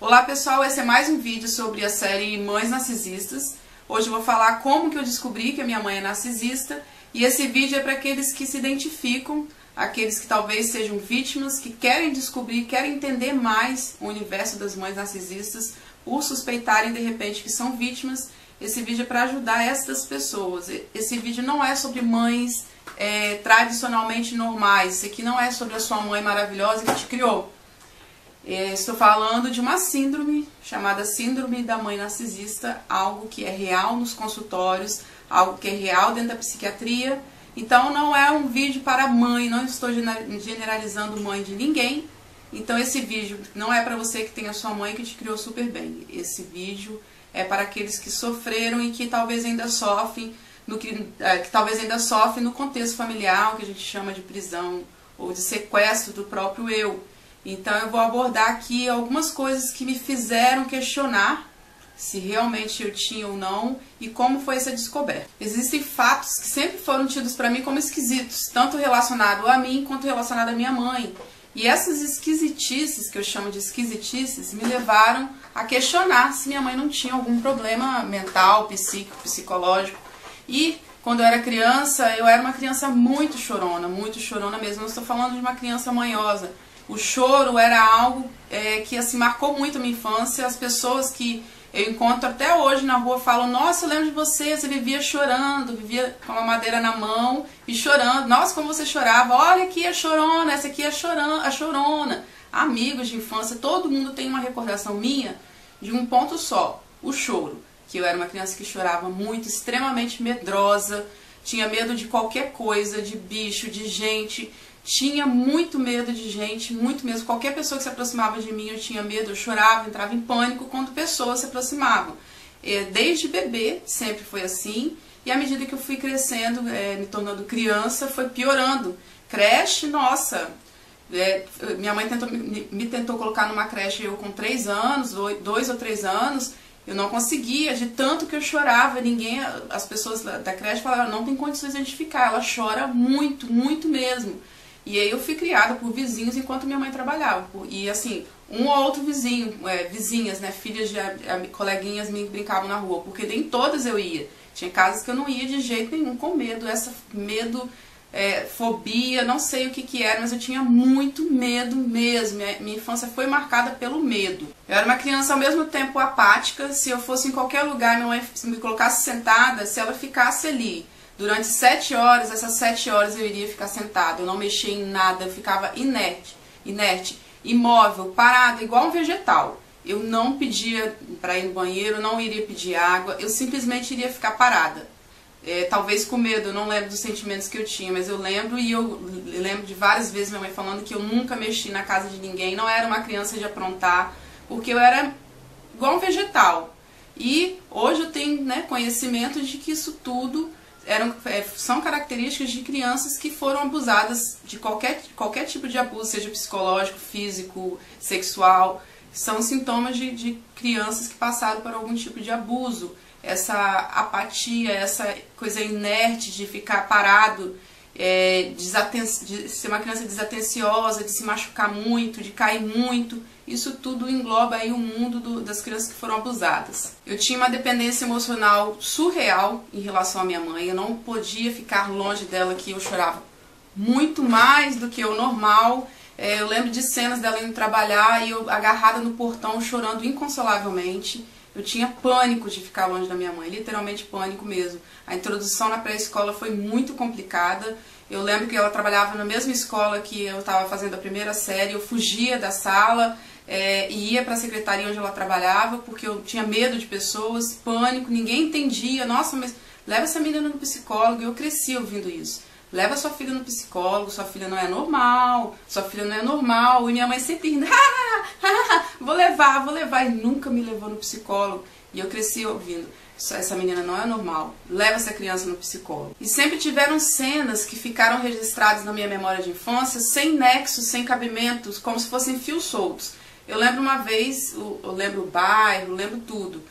Olá pessoal, esse é mais um vídeo sobre a série Mães Narcisistas. Hoje eu vou falar como que eu descobri que a minha mãe é narcisista. E esse vídeo é para aqueles que se identificam, aqueles que talvez sejam vítimas, que querem descobrir, querem entender mais o universo das mães narcisistas, por suspeitarem de repente que são vítimas. Esse vídeo é para ajudar essas pessoas. Esse vídeo não é sobre mães tradicionalmente normais. Esse aqui não é sobre a sua mãe maravilhosa que te criou. Estou falando de uma síndrome chamada síndrome da mãe narcisista, algo que é real nos consultórios, algo que é real dentro da psiquiatria. Então não é um vídeo para mãe, não estou generalizando mãe de ninguém. Então esse vídeo não é para você que tem a sua mãe que te criou super bem. Esse vídeo é para aqueles que sofreram e que talvez ainda sofrem no contexto familiar, o que a gente chama de prisão ou de sequestro do próprio eu. Então eu vou abordar aqui algumas coisas que me fizeram questionar se realmente eu tinha ou não e como foi essa descoberta. Existem fatos que sempre foram tidos para mim como esquisitos, tanto relacionado a mim quanto relacionado à minha mãe. E essas esquisitices, que eu chamo de esquisitices, me levaram a questionar se minha mãe não tinha algum problema mental, psíquico, psicológico. E quando eu era criança, eu era uma criança muito chorona mesmo. Não estou falando de uma criança manhosa. O choro era algo que assim, marcou muito a minha infância. As pessoas que eu encontro até hoje na rua falam: nossa, eu lembro de você vivia chorando, vivia com uma madeira na mão e chorando. Nossa, como você chorava, olha aqui a chorona, essa aqui é a chorona. Amigos de infância, todo mundo tem uma recordação minha de um ponto só, o choro. Que eu era uma criança que chorava muito, extremamente medrosa, tinha medo de qualquer coisa, de bicho, de gente. Tinha muito medo de gente, muito mesmo. Qualquer pessoa que se aproximava de mim, eu tinha medo, eu chorava, entrava em pânico quando pessoas se aproximavam. Desde bebê, sempre foi assim. E à medida que eu fui crescendo, me tornando criança, foi piorando. Creche, nossa, minha mãe me tentou colocar numa creche eu com 3 anos, 2 ou 3 anos. Eu não conseguia, de tanto que eu chorava. As pessoas da creche falavam: não tem condições de ficar, ela chora muito, muito mesmo. E aí eu fui criada por vizinhos enquanto minha mãe trabalhava. E assim, um ou outro vizinho, vizinhas, né, filhas de coleguinhas me brincavam na rua, porque nem todas eu ia. Tinha casas que eu não ia de jeito nenhum, com medo, fobia, não sei o que era, mas eu tinha muito medo mesmo. Minha infância foi marcada pelo medo. Eu era uma criança ao mesmo tempo apática. Se eu fosse em qualquer lugar, minha mãe me colocasse sentada, se ela ficasse ali durante 7 horas, essas 7 horas eu iria ficar sentada, eu não mexia em nada, eu ficava inerte, imóvel, parada, igual um vegetal. Eu não pedia para ir no banheiro, não iria pedir água, eu simplesmente iria ficar parada. Talvez com medo, eu não lembro dos sentimentos que eu tinha, mas eu lembro, e eu lembro de várias vezes minha mãe falando que eu nunca mexi na casa de ninguém, não era uma criança de aprontar, porque eu era igual um vegetal. E hoje eu tenho, né, conhecimento de que isso tudo são características de crianças que foram abusadas de qualquer tipo de abuso, seja psicológico, físico, sexual. São sintomas de crianças que passaram por algum tipo de abuso. Essa apatia, essa coisa inerte de ficar parado, de ser uma criança desatenciosa, de se machucar muito, de cair muito. Isso tudo engloba aí o mundo das crianças que foram abusadas. Eu tinha uma dependência emocional surreal em relação à minha mãe. Eu não podia ficar longe dela, que eu chorava muito mais do que o normal. Eu lembro de cenas dela indo trabalhar e eu agarrada no portão chorando inconsolavelmente. Eu tinha pânico de ficar longe da minha mãe, literalmente pânico mesmo. A introdução na pré-escola foi muito complicada. Eu lembro que ela trabalhava na mesma escola que eu estava fazendo a primeira série. Eu fugia da sala e ia para a secretaria onde ela trabalhava, porque eu tinha medo de pessoas, pânico, ninguém entendia. Nossa, mas leva essa menina no psicólogo. Eu cresci ouvindo isso. Leva sua filha no psicólogo, sua filha não é normal, sua filha não é normal. E minha mãe sempre rindo: vou levar. E nunca me levou no psicólogo. E eu cresci ouvindo: essa menina não é normal, leva essa criança no psicólogo. E sempre tiveram cenas que ficaram registradas na minha memória de infância, sem nexo, sem cabimentos, como se fossem fios soltos. Eu lembro uma vez, eu lembro o bairro, lembro tudo.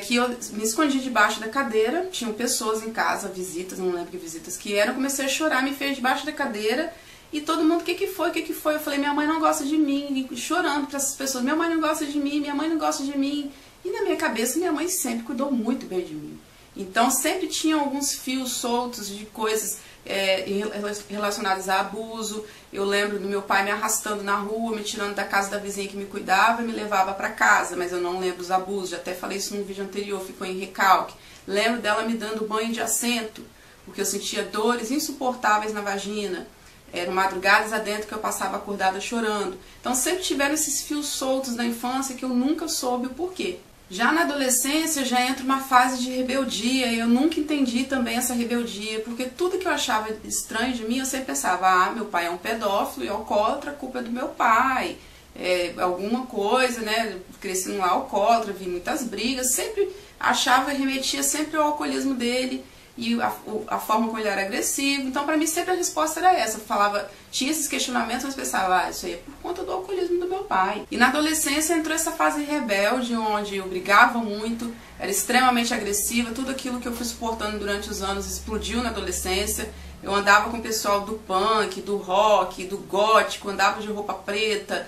Que eu me escondi debaixo da cadeira, tinham pessoas em casa, visitas, não lembro que visitas que eram, comecei a chorar, me fez debaixo da cadeira E todo mundo, o que que foi? O que que foi? Eu falei, minha mãe não gosta de mim, e chorando para essas pessoas, minha mãe não gosta de mim, minha mãe não gosta de mim. E na minha cabeça, minha mãe sempre cuidou muito bem de mim. Então sempre tinha alguns fios soltos de coisas relacionadas a abuso. Eu lembro do meu pai me arrastando na rua, me tirando da casa da vizinha que me cuidava e me levava para casa, mas eu não lembro os abusos, já até falei isso no vídeo anterior, ficou em recalque. Lembro dela me dando banho de assento, porque eu sentia dores insuportáveis na vagina. Eram madrugadas adentro que eu passava acordada chorando. Então sempre tiveram esses fios soltos na infância que eu nunca soube o porquê. Já na adolescência já entra uma fase de rebeldia e eu nunca entendi também essa rebeldia, porque tudo que eu achava estranho de mim eu sempre pensava, ah, meu pai é um pedófilo e alcoólatra, a culpa é do meu pai, alguma coisa, né, cresci num alcoólatra, vi muitas brigas, sempre achava e remetia sempre ao alcoolismo dele e a forma como ele era agressivo. Então pra mim sempre a resposta era essa, eu falava, tinha esses questionamentos, mas pensava, ah, isso aí é por conta do alcoolismo do meu pai. E na adolescência entrou essa fase rebelde, onde eu brigava muito, era extremamente agressiva, tudo aquilo que eu fui suportando durante os anos explodiu na adolescência. Eu andava com o pessoal do punk, do rock, do gótico, andava de roupa preta,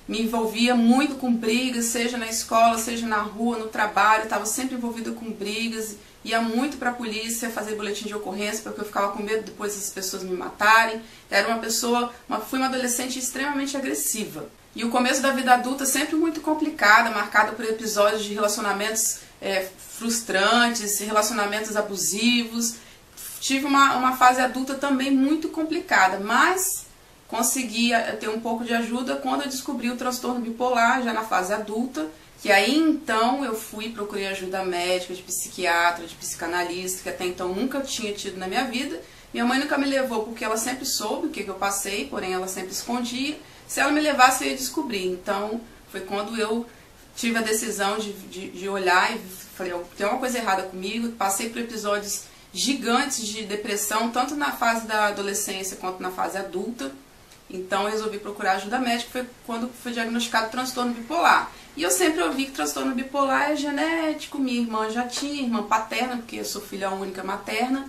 me envolvia muito com brigas, seja na escola, seja na rua, no trabalho, estava sempre envolvida com brigas, ia muito para a polícia fazer boletim de ocorrência, porque eu ficava com medo depois das pessoas me matarem. Era uma pessoa, fui uma adolescente extremamente agressiva. E o começo da vida adulta sempre muito complicada, marcada por episódios de relacionamentos frustrantes, relacionamentos abusivos. Tive uma fase adulta também muito complicada, mas consegui ter um pouco de ajuda quando eu descobri o transtorno bipolar, já na fase adulta, que aí então eu procurei ajuda médica, de psiquiatra, de psicanalista, que até então nunca tinha tido na minha vida. Minha mãe nunca me levou porque ela sempre soube o que eu passei, porém ela sempre escondia. Se ela me levasse eu ia descobrir. Então foi quando eu tive a decisão de olhar e falei, tem uma coisa errada comigo. Passei por episódios gigantes de depressão, tanto na fase da adolescência quanto na fase adulta. Então eu resolvi procurar ajuda médica, foi quando foi diagnosticado transtorno bipolar. E eu sempre ouvi que transtorno bipolar é genético, minha irmã já tinha, irmã paterna, porque eu sou filha única materna.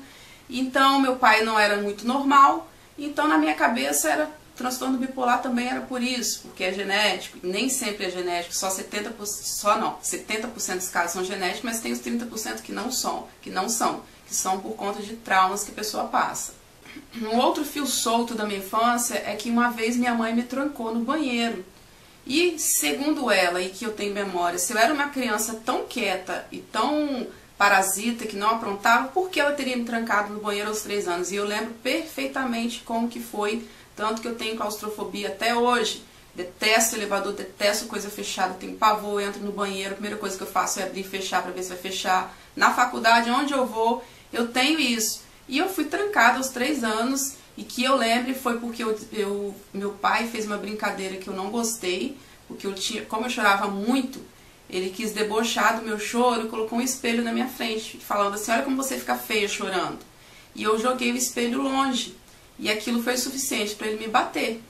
Então meu pai não era muito normal, então na minha cabeça transtorno bipolar também era por isso, porque é genético, nem sempre é genético, só 70% dos casos são genéticos, mas tem os 30% que não são por conta de traumas que a pessoa passa. Um outro fio solto da minha infância é que uma vez minha mãe me trancou no banheiro. E segundo ela, e que eu tenho memória, se eu era uma criança tão quieta e tão parasita que não aprontava, por que ela teria me trancado no banheiro aos 3 anos? E eu lembro perfeitamente como que foi, tanto que eu tenho claustrofobia até hoje. Detesto elevador, detesto coisa fechada, tenho pavor, eu entro no banheiro, a primeira coisa que eu faço é abrir e fechar para ver se vai fechar. Na faculdade, onde eu vou, eu tenho isso. E eu fui trancada aos 3 anos, e que eu lembre foi porque meu pai fez uma brincadeira que eu não gostei, porque como eu chorava muito, ele quis debochar do meu choro e colocou um espelho na minha frente, falando assim, olha como você fica feia chorando. E eu joguei o espelho longe, e aquilo foi suficiente para ele me bater.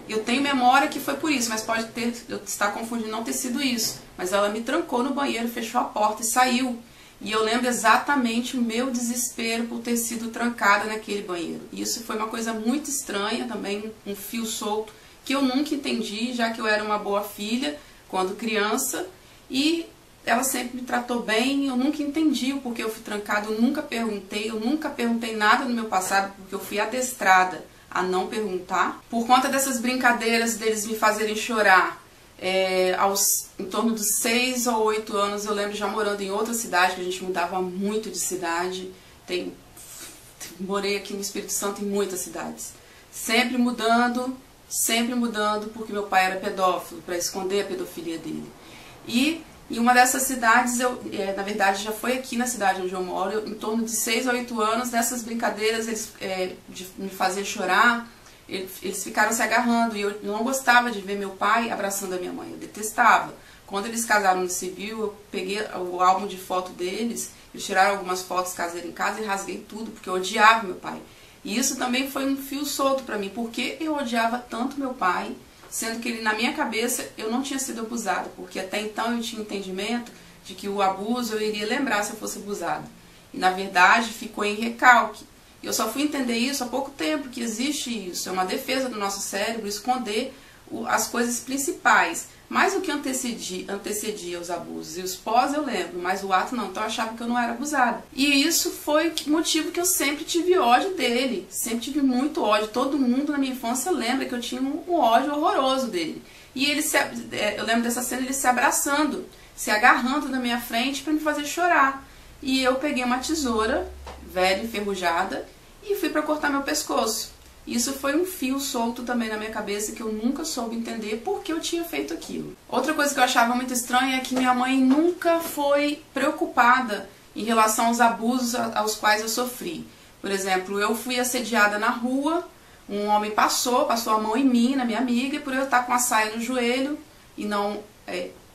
Eu tenho memória que foi por isso, mas pode eu estar confundindo, não ter sido isso. Mas ela me trancou no banheiro, fechou a porta e saiu. E eu lembro exatamente o meu desespero por ter sido trancada naquele banheiro. E isso foi uma coisa muito estranha, também um fio solto, que eu nunca entendi, já que eu era uma boa filha quando criança. E ela sempre me tratou bem, eu nunca entendi o porquê eu fui trancada, eu nunca perguntei nada no meu passado, porque eu fui adestrada a não perguntar. Por conta dessas brincadeiras deles me fazerem chorar, em torno dos 6 ou 8 anos, eu lembro já morando em outra cidade, que a gente mudava muito de cidade. Morei aqui no Espírito Santo em muitas cidades. Sempre mudando, porque meu pai era pedófilo, para esconder a pedofilia dele. E em uma dessas cidades, na verdade já foi aqui na cidade onde eu moro, em torno de 6 ou 8 anos, nessas brincadeiras de me fazer chorar, eles ficaram se agarrando e eu não gostava de ver meu pai abraçando a minha mãe, eu detestava. Quando eles casaram no civil, eu peguei o álbum de foto deles, eles tiraram algumas fotos caseiras em casa e rasguei tudo, porque eu odiava meu pai. E isso também foi um fio solto para mim, porque eu odiava tanto meu pai, sendo que ele, na minha cabeça, eu não tinha sido abusada, porque até então eu tinha entendimento de que o abuso eu iria lembrar se eu fosse abusada. E na verdade ficou em recalque. E eu só fui entender isso há pouco tempo, que existe isso. É uma defesa do nosso cérebro esconder as coisas principais. Mas o que antecedia os abusos e os pós eu lembro, mas o ato não. Então eu achava que eu não era abusada. E isso foi o motivo que eu sempre tive ódio dele. Sempre tive muito ódio. Todo mundo na minha infância lembra que eu tinha um ódio horroroso dele. E ele eu lembro dessa cena, ele se abraçando, se agarrando na minha frente para me fazer chorar. E eu peguei uma tesoura velha, enferrujada, e fui para cortar meu pescoço. Isso foi um fio solto também na minha cabeça que eu nunca soube entender por que eu tinha feito aquilo. Outra coisa que eu achava muito estranha é que minha mãe nunca foi preocupada em relação aos abusos aos quais eu sofri. Por exemplo, eu fui assediada na rua, um homem passou a mão em mim, na minha amiga, e por eu estar com a saia no joelho e não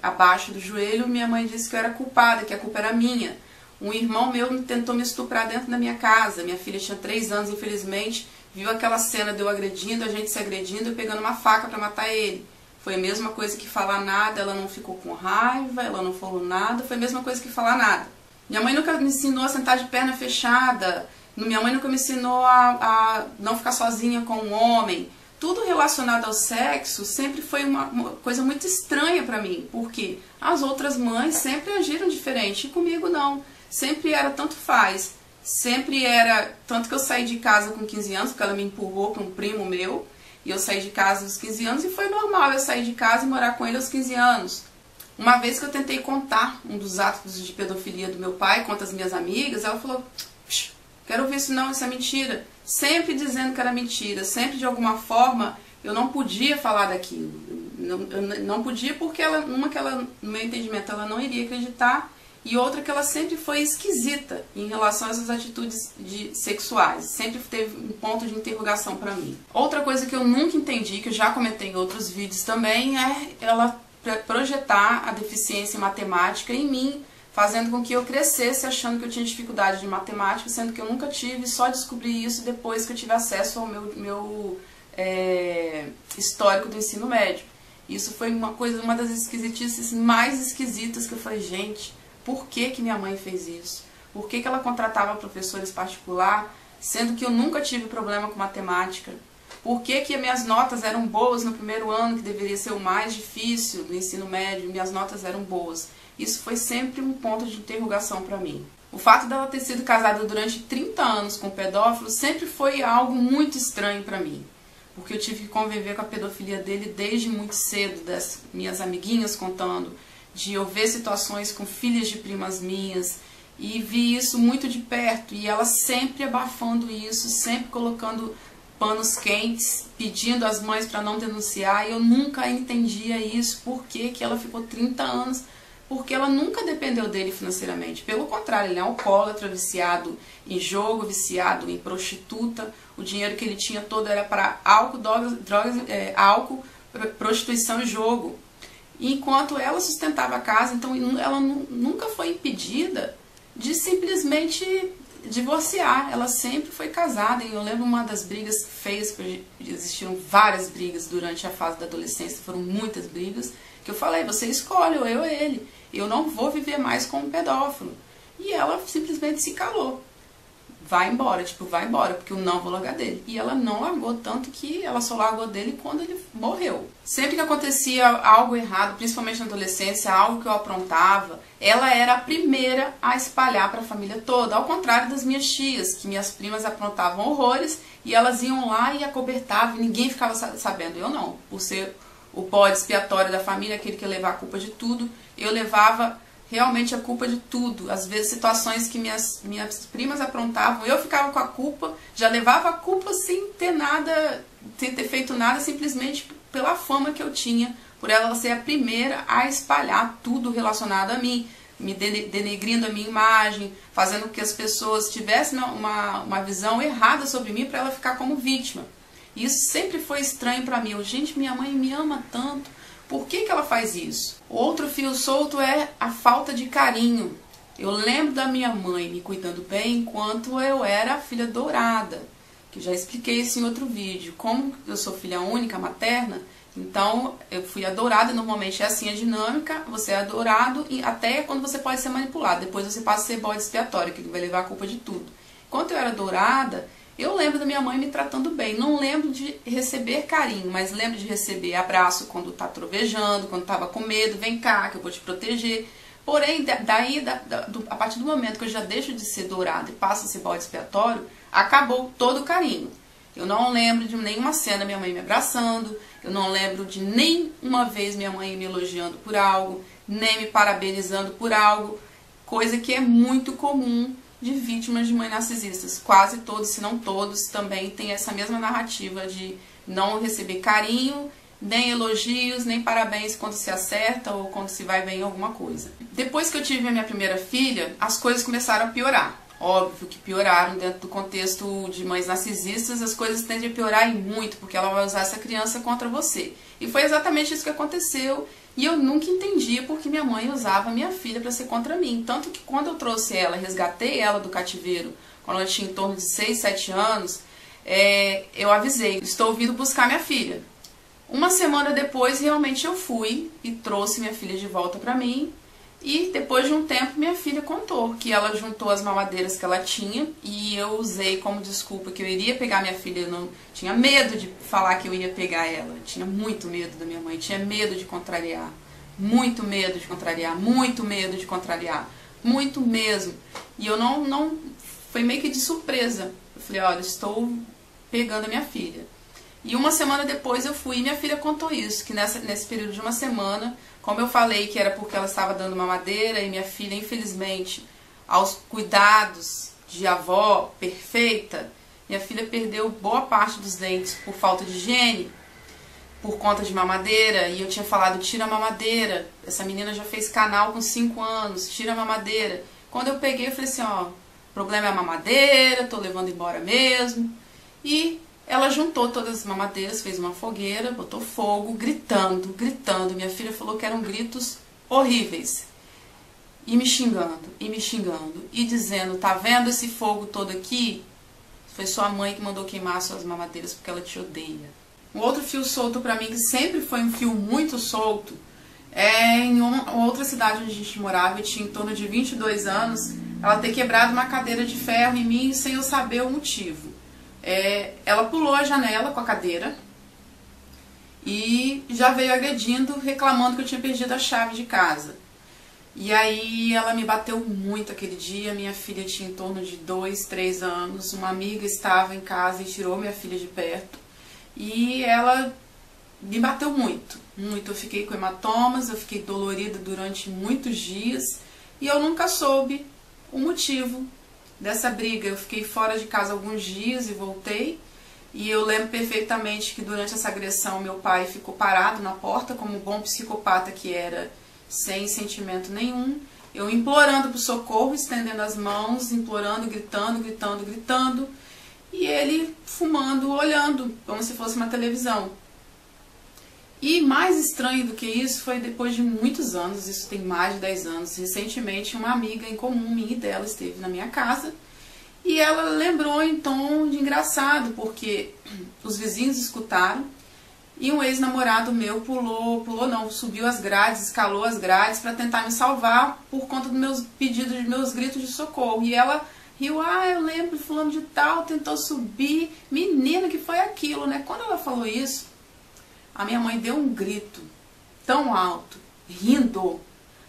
abaixo do joelho, minha mãe disse que eu era culpada, que a culpa era minha. Um irmão meu tentou me estuprar dentro da minha casa. Minha filha tinha 3 anos, infelizmente, viu aquela cena de eu agredindo, a gente se agredindo, eu pegando uma faca para matar ele. Foi a mesma coisa que falar nada, ela não ficou com raiva, ela não falou nada, foi a mesma coisa que falar nada. Minha mãe nunca me ensinou a sentar de perna fechada, minha mãe nunca me ensinou a não ficar sozinha com um homem. Tudo relacionado ao sexo sempre foi uma coisa muito estranha para mim, porque as outras mães sempre agiram diferente e comigo não. Sempre era tanto faz. Sempre era, tanto que eu saí de casa com 15 anos, porque ela me empurrou para um primo meu, e eu saí de casa aos 15 anos, e foi normal eu sair de casa e morar com ele aos 15 anos. Uma vez que eu tentei contar um dos atos de pedofilia do meu pai contra as minhas amigas, ela falou, quero ouvir isso não, isso é mentira. Sempre dizendo que era mentira, sempre de alguma forma eu não podia falar daquilo. Eu não podia porque que ela, no meu entendimento, ela não iria acreditar, e outra que ela sempre foi esquisita em relação a essas atitudes sexuais. Sempre teve um ponto de interrogação para mim. Outra coisa que eu nunca entendi, que eu já comentei em outros vídeos também, é ela projetar a deficiência em matemática em mim, fazendo com que eu crescesse achando que eu tinha dificuldade de matemática, sendo que eu nunca tive, só descobri isso depois que eu tive acesso ao meu histórico do ensino médio. Isso foi uma das esquisitices mais esquisitas que eu falei, gente, por que minha mãe fez isso? Por que ela contratava professores particulares, sendo que eu nunca tive problema com matemática? Por que minhas notas eram boas no primeiro ano, que deveria ser o mais difícil do ensino médio, minhas notas eram boas? Isso foi sempre um ponto de interrogação para mim. O fato dela ter sido casada durante 30 anos com um pedófilo sempre foi algo muito estranho para mim. Porque eu tive que conviver com a pedofilia dele desde muito cedo, das minhas amiguinhas contando, de eu ver situações com filhas de primas minhas, e vi isso muito de perto, e ela sempre abafando isso, sempre colocando panos quentes, pedindo às mães para não denunciar, e eu nunca entendia isso, por que ela ficou 30 anos, porque ela nunca dependeu dele financeiramente. Pelo contrário, ele é alcoólatra, viciado em jogo, viciado em prostituta, o dinheiro que ele tinha todo era para álcool, álcool, prostituição e jogo. Enquanto ela sustentava a casa, então ela nunca foi impedida de simplesmente divorciar. Ela sempre foi casada. E eu lembro uma das brigas feias, porque existiram várias brigas durante a fase da adolescência, foram muitas brigas, que eu falei, você escolhe, ou eu ou ele. Eu não vou viver mais com um pedófilo. E ela simplesmente se calou. Vai embora, vai embora, porque eu não vou largar dele. E ela não largou, tanto que ela só largou dele quando ele morreu. Sempre que acontecia algo errado, principalmente na adolescência, algo que eu aprontava, ela era a primeira a espalhar para a família toda, ao contrário das minhas tias, que minhas primas aprontavam horrores, e elas iam lá e acobertavam, e ninguém ficava sabendo. Eu não, por ser o bode expiatório da família, aquele que ia levar a culpa de tudo, eu levava realmente a culpa de tudo. Às vezes situações que minhas primas aprontavam, eu ficava com a culpa, já levava a culpa sem ter feito nada, simplesmente pela fama que eu tinha, por ela ser a primeira a espalhar tudo relacionado a mim, me denegrindo a minha imagem, fazendo com que as pessoas tivessem uma visão errada sobre mim para ela ficar como vítima. E isso sempre foi estranho para mim. Gente, minha mãe me ama tanto. Por que ela faz isso? Outro fio solto é a falta de carinho. Eu lembro da minha mãe me cuidando bem enquanto eu era a filha dourada, que já expliquei isso em outro vídeo. Como eu sou filha única, materna, então eu fui adorada, normalmente é assim a dinâmica, você é adorado até quando você pode ser manipulado, depois você passa a ser bode expiatório, que vai levar a culpa de tudo. Quando eu era dourada, eu lembro da minha mãe me tratando bem. Não lembro de receber carinho, mas lembro de receber abraço quando tá trovejando, quando tava com medo, vem cá que eu vou te proteger. Porém, a partir do momento que eu já deixo de ser dourada e passo a ser bode expiatório, acabou todo o carinho. Eu não lembro de nenhuma cena minha mãe me abraçando, eu não lembro de nenhuma vez minha mãe me elogiando por algo, nem me parabenizando por algo, coisa que é muito comum de vítimas de mães narcisistas. Quase todos, se não todos, também têm essa mesma narrativa de não receber carinho, nem elogios, nem parabéns quando se acerta ou quando se vai bem em alguma coisa. Depois que eu tive a minha primeira filha, as coisas começaram a piorar. Óbvio que pioraram dentro do contexto de mães narcisistas, as coisas tendem a piorar e muito, porque ela vai usar essa criança contra você. E foi exatamente isso que aconteceu, e eu nunca entendi porque minha mãe usava minha filha para ser contra mim. Tanto que quando eu trouxe ela, resgatei ela do cativeiro, quando ela tinha em torno de 6, 7 anos, eu avisei, estou vindo buscar minha filha. Uma semana depois, realmente eu fui e trouxe minha filha de volta para mim. E depois de um tempo, minha filha contou que ela juntou as mamadeiras que ela tinha e eu usei como desculpa que eu iria pegar minha filha. Eu não tinha medo de falar que eu ia pegar ela. Tinha muito medo da minha mãe, tinha medo de contrariar. Muito medo de contrariar, muito medo de contrariar. Muito mesmo. E eu não... Foi meio que de surpresa. Eu falei, olha, estou pegando a minha filha. E uma semana depois eu fui e minha filha contou isso, que nesse período de uma semana, como eu falei que era porque ela estava dando mamadeira e minha filha, infelizmente, aos cuidados de avó perfeita, minha filha perdeu boa parte dos dentes por falta de higiene, por conta de mamadeira, e eu tinha falado, tira a mamadeira, essa menina já fez canal com 5 anos, tira a mamadeira. Quando eu peguei, eu falei assim, ó, o problema é a mamadeira, tô levando embora mesmo, e... Ela juntou todas as mamadeiras, fez uma fogueira, botou fogo, gritando, gritando. Minha filha falou que eram gritos horríveis. E me xingando, e dizendo, tá vendo esse fogo todo aqui? Foi sua mãe que mandou queimar suas mamadeiras porque ela te odeia. Um outro fio solto pra mim, que sempre foi um fio muito solto, é em uma outra cidade onde a gente morava, eu tinha em torno de 22 anos, ela ter quebrado uma cadeira de ferro em mim sem eu saber o motivo. Ela pulou a janela com a cadeira e já veio agredindo, reclamando que eu tinha perdido a chave de casa. E aí ela me bateu muito aquele dia, minha filha tinha em torno de 2, 3 anos, uma amiga estava em casa e tirou minha filha de perto. E ela me bateu muito, muito. Eu fiquei com hematomas, eu fiquei dolorida durante muitos dias e eu nunca soube o motivo dessa briga. Eu fiquei fora de casa alguns dias e voltei. E eu lembro perfeitamente que durante essa agressão meu pai ficou parado na porta, como um bom psicopata que era, sem sentimento nenhum. Eu implorando por socorro, estendendo as mãos, implorando, gritando, gritando, gritando. E ele fumando, olhando, como se fosse uma televisão. E mais estranho do que isso foi depois de muitos anos, isso tem mais de 10 anos, recentemente uma amiga em comum minha e dela esteve na minha casa e ela lembrou em tom de engraçado, porque os vizinhos escutaram e um ex-namorado meu subiu as grades, escalou as grades para tentar me salvar por conta dos meus pedidos, dos meus gritos de socorro. E ela riu, eu lembro, fulano de tal, tentou subir, menina, que foi aquilo, né? Quando ela falou isso, a minha mãe deu um grito tão alto, rindo,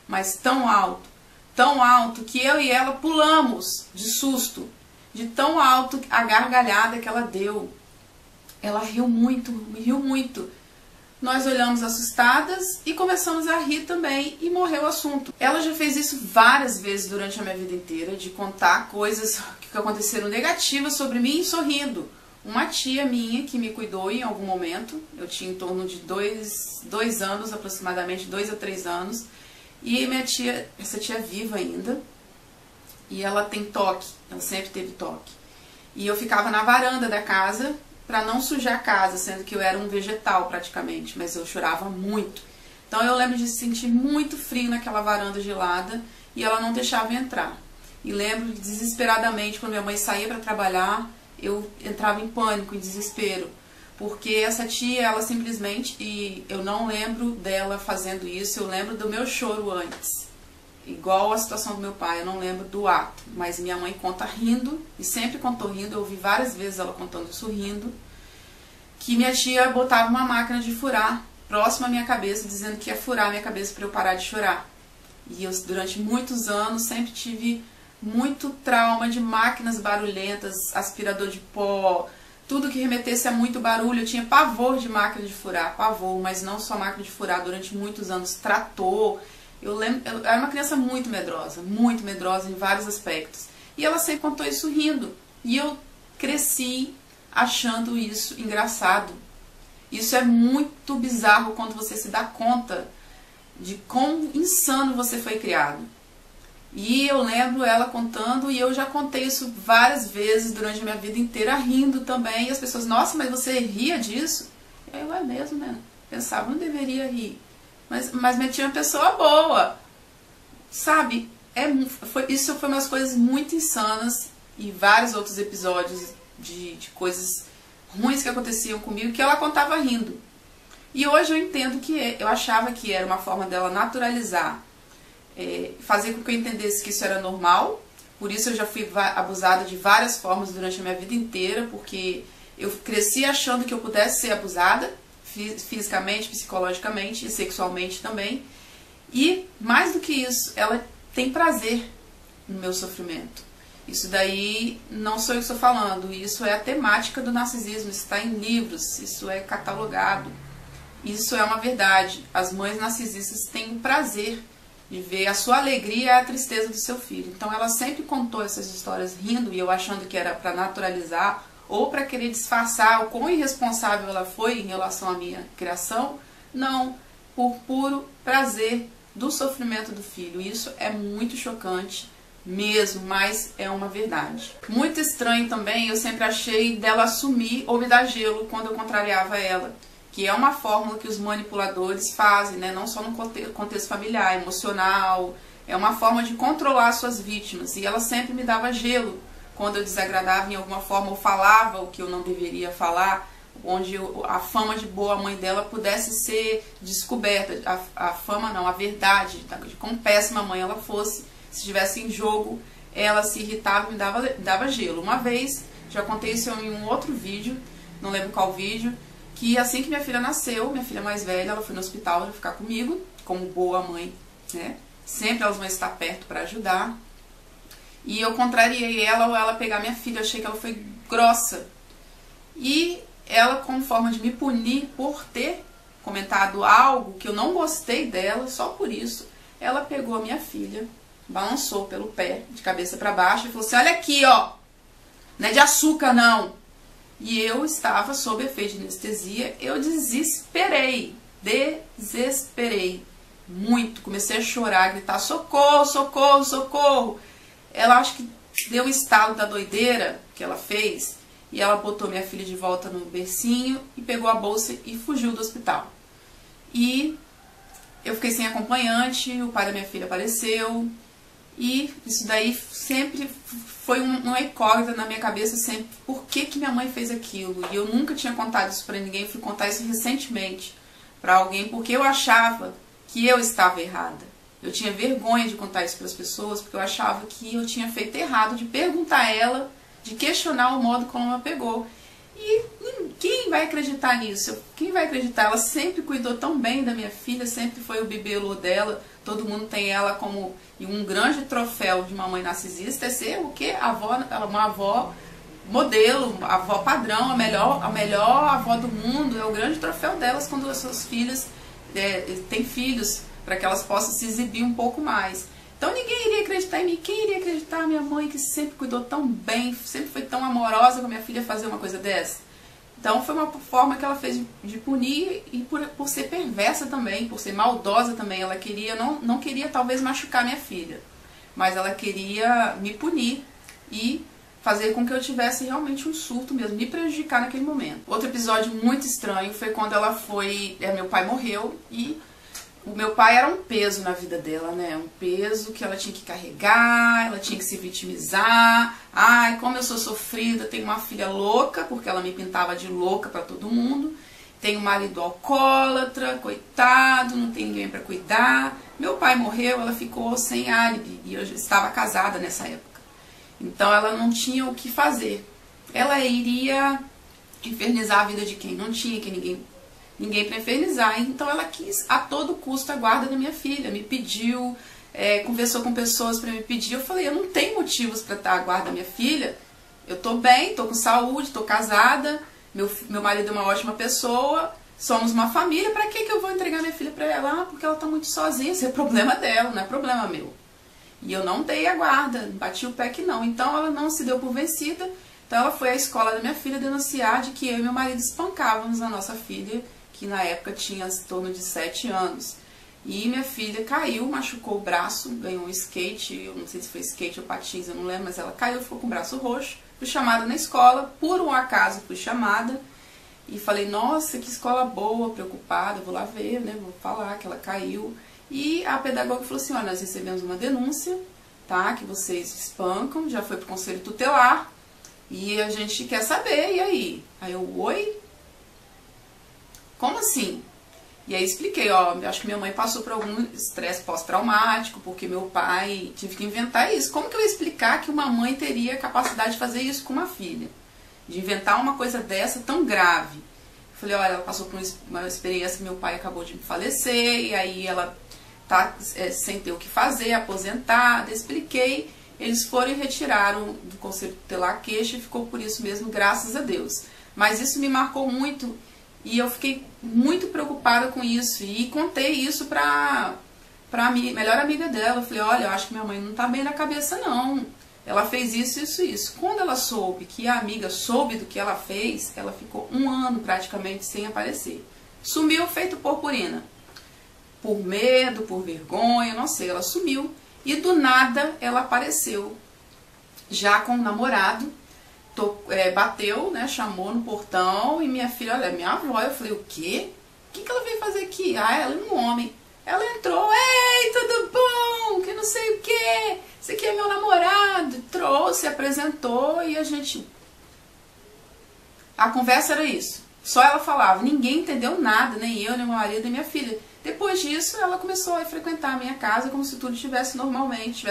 mas tão alto, que eu e ela pulamos de susto, de tão alto a gargalhada que ela deu. Ela riu muito, riu muito. Nós olhamos assustadas e começamos a rir também e morreu o assunto. Ela já fez isso várias vezes durante a minha vida inteira, de contar coisas que aconteceram negativas sobre mim sorrindo. Uma tia minha que me cuidou em algum momento, eu tinha em torno de 2 anos, aproximadamente 2 a 3 anos, e minha tia, essa tia viva ainda, e ela tem toque, ela sempre teve toque. E eu ficava na varanda da casa para não sujar a casa, sendo que eu era um vegetal praticamente, mas eu chorava muito. Então eu lembro de sentir muito frio naquela varanda gelada e ela não deixava eu entrar. E lembro desesperadamente quando minha mãe saía para trabalhar, eu entrava em pânico, em desespero, porque essa tia, ela simplesmente, e eu não lembro dela fazendo isso, eu lembro do meu choro antes. igual a situação do meu pai, eu não lembro do ato, mas minha mãe conta rindo, e sempre contou rindo, eu ouvi várias vezes ela contando isso rindo, que minha tia botava uma máquina de furar próximo à minha cabeça, dizendo que ia furar a minha cabeça para eu parar de chorar. E eu, durante muitos anos, sempre tive muito trauma de máquinas barulhentas, aspirador de pó, tudo que remetesse a muito barulho. Eu tinha pavor de máquina de furar, pavor, mas não só máquina de furar, durante muitos anos, trator. Eu era uma criança muito medrosa em vários aspectos. E ela sempre contou isso rindo. E eu cresci achando isso engraçado. Isso é muito bizarro quando você se dá conta de quão insano você foi criado. E eu lembro ela contando, e eu já contei isso várias vezes durante a minha vida inteira, rindo também. E as pessoas, nossa, mas você ria disso? Eu, é mesmo, né? Pensava, não deveria rir. Mas me tinha uma pessoa boa. Sabe? Isso foi umas coisas muito insanas, e vários outros episódios de coisas ruins que aconteciam comigo, que ela contava rindo. E hoje eu entendo que eu achava que era uma forma dela naturalizar, fazer com que eu entendesse que isso era normal. Por isso eu já fui abusada de várias formas durante a minha vida inteira, porque eu cresci achando que eu pudesse ser abusada, fisicamente, psicologicamente e sexualmente também. E, mais do que isso, ela tem prazer no meu sofrimento. Isso daí não sou eu que estou falando, isso é a temática do narcisismo, isso está em livros, isso é catalogado. Isso é uma verdade. As mães narcisistas têm o prazer de ver a sua alegria e a tristeza do seu filho. Então ela sempre contou essas histórias rindo, e eu achando que era para naturalizar ou para querer disfarçar o quão irresponsável ela foi em relação à minha criação. Não, por puro prazer do sofrimento do filho. Isso é muito chocante mesmo, mas é uma verdade. Muito estranho também, eu sempre achei dela assumir ou me dar gelo quando eu contrariava ela, que é uma fórmula que os manipuladores fazem, né? Não só no contexto familiar, emocional, é uma forma de controlar suas vítimas. E ela sempre me dava gelo quando eu desagradava em alguma forma, ou falava o que eu não deveria falar, onde a fama de boa mãe dela pudesse ser descoberta, a fama não, a verdade, de quão péssima mãe ela fosse. Se estivesse em jogo, ela se irritava e me dava gelo. Uma vez, já contei isso em um outro vídeo, não lembro qual vídeo, que assim que minha filha nasceu, minha filha mais velha, ela foi no hospital para ficar comigo, como boa mãe, né? Sempre elas vão estar perto para ajudar. E eu contrariei ela ou ela pegar minha filha, eu achei que ela foi grossa. E ela, como forma de me punir por ter comentado algo que eu não gostei dela, só por isso, ela pegou a minha filha, balançou pelo pé, de cabeça para baixo, e falou assim, olha aqui, ó, não é de açúcar não. E eu estava sob efeito de anestesia, eu desesperei muito, comecei a chorar, a gritar, socorro, socorro, socorro. Ela acho que deu um estalo da doideira que ela fez, e ela botou minha filha de volta no bercinho, e pegou a bolsa e fugiu do hospital. E eu fiquei sem acompanhante, o pai da minha filha apareceu, e isso daí sempre foi uma incógnita na minha cabeça, sempre, por que minha mãe fez aquilo? E eu nunca tinha contado isso pra ninguém, fui contar isso recentemente pra alguém, porque eu achava que eu estava errada. Eu tinha vergonha de contar isso para as pessoas, porque eu achava que eu tinha feito errado, de perguntar a ela, de questionar o modo como ela pegou. E quem vai acreditar nisso? Quem vai acreditar? Ela sempre cuidou tão bem da minha filha, sempre foi o bibelô dela. Todo mundo tem ela como um grande troféu de uma mãe narcisista, é ser o quê? Uma avó modelo, a avó padrão, a melhor avó do mundo. É o grande troféu delas quando as suas filhas têm filhos, para que elas possam se exibir um pouco mais. Então ninguém iria acreditar em mim. Quem iria acreditar na minha mãe, que sempre cuidou tão bem, sempre foi tão amorosa com a minha filha, fazer uma coisa dessa? Então foi uma forma que ela fez de punir, e por ser perversa também, por ser maldosa também. Ela queria, não queria talvez machucar minha filha, mas ela queria me punir e fazer com que eu tivesse realmente um surto mesmo, me prejudicar naquele momento. Outro episódio muito estranho foi quando ela foi... meu pai morreu, e o meu pai era um peso na vida dela, né? Um peso que ela tinha que carregar, ela tinha que se vitimizar. Ai, como eu sou sofrida, tenho uma filha louca, porque ela me pintava de louca pra todo mundo. tem um marido alcoólatra, coitado, não tem ninguém para cuidar. Meu pai morreu, ela ficou sem álibi, e eu já estava casada nessa época. Então ela não tinha o que fazer. Ela iria infernizar a vida de quem? Não tinha ninguém para infernizar. Então ela quis a todo custo a guarda da minha filha. Me pediu, conversou com pessoas para me pedir. Eu falei, eu não tenho motivos para estar a guarda da minha filha. Eu tô bem, tô com saúde, tô casada. Meu marido é uma ótima pessoa. Somos uma família. Para que eu vou entregar minha filha para ela? Ah, porque ela tá muito sozinha. Isso é problema dela, não é problema meu. E eu não dei a guarda, bati o pé que não. Então ela não se deu por vencida. Então ela foi à escola da minha filha denunciar de que eu e meu marido espancávamos a nossa filha, que na época tinha em torno de 7 anos. E minha filha caiu, machucou o braço, ganhou um skate, eu não sei se foi skate ou patins, eu não lembro, mas ela caiu, ficou com o braço roxo. Fui chamada na escola, por um acaso fui chamada. E falei, nossa, que escola boa, preocupada, vou lá ver, né, vou falar que ela caiu. E a pedagoga falou assim, olha, nós recebemos uma denúncia, tá, que vocês espancam, já foi pro conselho tutelar. E a gente quer saber, e aí? Aí eu, oi? Como assim? E aí expliquei, ó, acho que minha mãe passou por algum estresse pós-traumático, porque meu pai tive que inventar isso. Como que eu ia explicar que uma mãe teria capacidade de fazer isso com uma filha? De inventar uma coisa dessa tão grave. Eu falei, olha, ela passou por uma experiência que meu pai acabou de falecer, e aí ela tá sem ter o que fazer, aposentada, expliquei. Eles foram e retiraram do conselho tutelar a queixa e ficou por isso mesmo, graças a Deus. Mas isso me marcou muito e eu fiquei muito preocupada com isso. E contei isso pra melhor amiga dela. Eu falei, olha, eu acho que minha mãe não tá bem na cabeça não. Ela fez isso, isso, isso. Quando ela soube que a amiga soube do que ela fez, ela ficou 1 ano praticamente sem aparecer. Sumiu feito purpurina. Por medo, por vergonha, não sei, ela sumiu. E do nada ela apareceu, já com o namorado, bateu, né, chamou no portão, e minha filha, olha, minha avó, eu falei, o quê? O que ela veio fazer aqui? Ah, ela é um homem. Ela entrou, ei, tudo bom? Que não sei o quê, esse aqui é meu namorado. Trouxe, apresentou e a gente... A conversa era isso. Só ela falava, ninguém entendeu nada, nem eu, nem meu marido, nem minha filha. Depois disso, ela começou a frequentar a minha casa como se tudo estivesse normalmente,